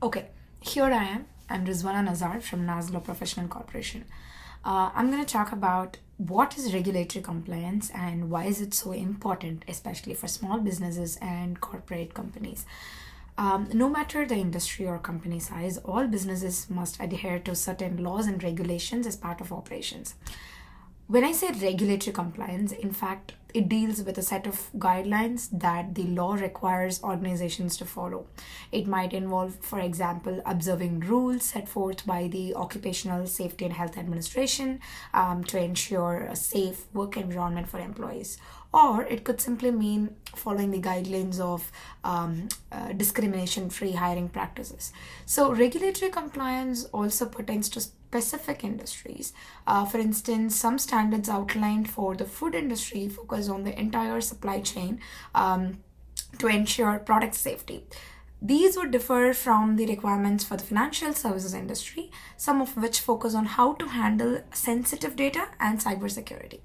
Okay, here I am. I'm Rizwana Nazar from Nazla Professional Corporation. I'm going to talk about what is regulatory compliance and why is it so important, especially for small businesses and corporate companies. No matter the industry or company size, all businesses must adhere to certain laws and regulations as part of operations. When I say regulatory compliance, in fact, it deals with a set of guidelines that the law requires organizations to follow. It might involve, for example, observing rules set forth by the Occupational Safety and Health Administration to ensure a safe work environment for employees. Or it could simply mean following the guidelines of discrimination free hiring practices. So, regulatory compliance also pertains to specific industries. For instance, some standards outlined for the food industry focus on the entire supply chain to ensure product safety. These would differ from the requirements for the financial services industry, some of which focus on how to handle sensitive data and cybersecurity.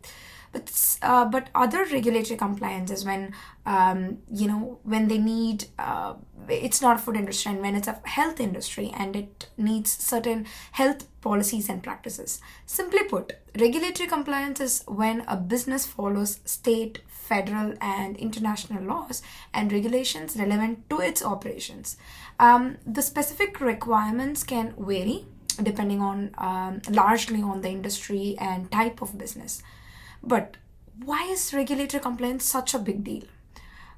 But other regulatory compliance is when when they need it's not a food industry, and when it's a health industry and it needs certain health policies and practices. Simply put, regulatory compliance is when a business follows state, federal, and international laws and regulations relevant to its operations. The specific requirements can vary depending on largely on the industry and type of business. But why is regulatory compliance such a big deal?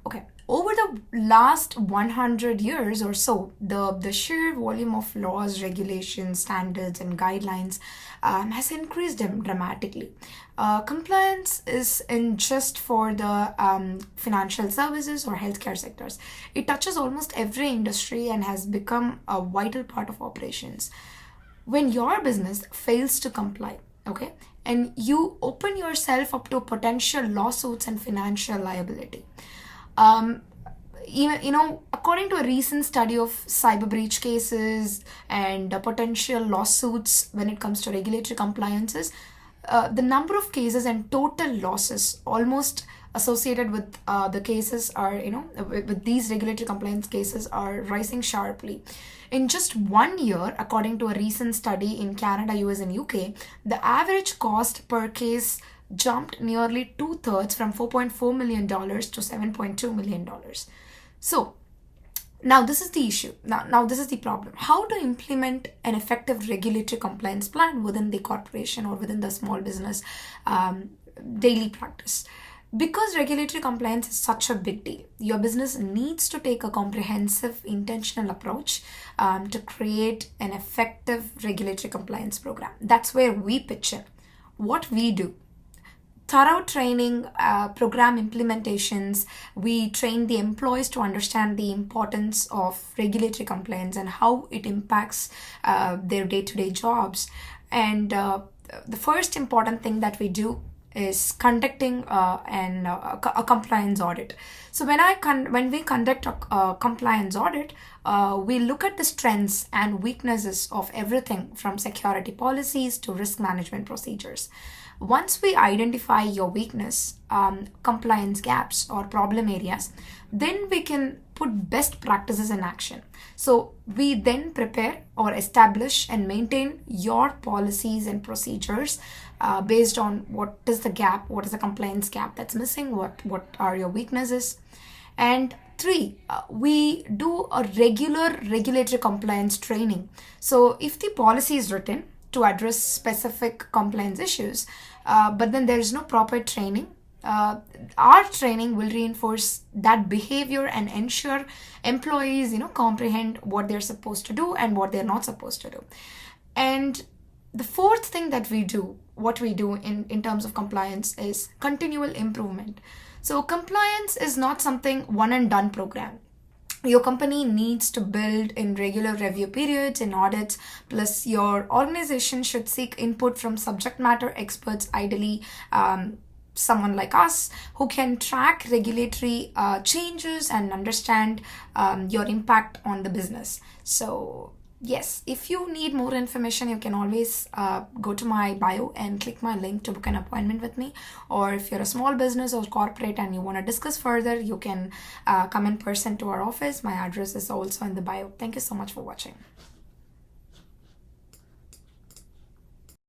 Okay, over the last 100 years or so, the sheer volume of laws, regulations, standards, and guidelines has increased dramatically. Compliance is in just for the financial services or healthcare sectors. It touches almost every industry and has become a vital part of operations. When your business fails to comply, okay, and you open yourself up to potential lawsuits and financial liability. um, According to a recent study of cyber breach cases and potential lawsuits when it comes to regulatory compliances, the number of cases and total losses almost associated with the cases are, with these regulatory compliance cases are rising sharply. In just 1 year, according to a recent study in Canada, US, and UK, the average cost per case jumped nearly two-thirds from $4.4 million to $7.2 million. So, now this is the issue. Now this is the problem. How to implement an effective regulatory compliance plan within the corporation or within the small business daily practice? Because regulatory compliance is such a big deal, your business needs to take a comprehensive, intentional approach to create an effective regulatory compliance program. That's where we pitch in. What we do: thorough training, program implementations. We train the employees to understand the importance of regulatory compliance and how it impacts their day to day jobs. And the first important thing that we do is conducting a compliance audit. So when we conduct a compliance audit, we look at the strengths and weaknesses of everything from security policies to risk management procedures. Once we identify your weakness, compliance gaps, or problem areas, then we can put best practices in action. So we then prepare or establish and maintain your policies and procedures based on what is the gap, what is the compliance gap that's missing, what are your weaknesses. And three, we do a regular regulatory compliance training. So if the policy is written to address specific compliance issues, but then there is no proper training, our training will reinforce that behavior and ensure employees, comprehend what they're supposed to do and what they're not supposed to do. And the fourth thing that we do, what we do in terms of compliance, is continual improvement. So compliance is not something one and done program. Your company needs to build in regular review periods and audits. Plus, your organization should seek input from subject matter experts, ideally someone like us, who can track regulatory changes and understand your impact on the business. So Yes, if you need more information, you can always go to my bio and click my link to book an appointment with me. Or if you're a small business or corporate and you want to discuss further, you can come in person to our office. My address is also in the bio. Thank you so much for watching.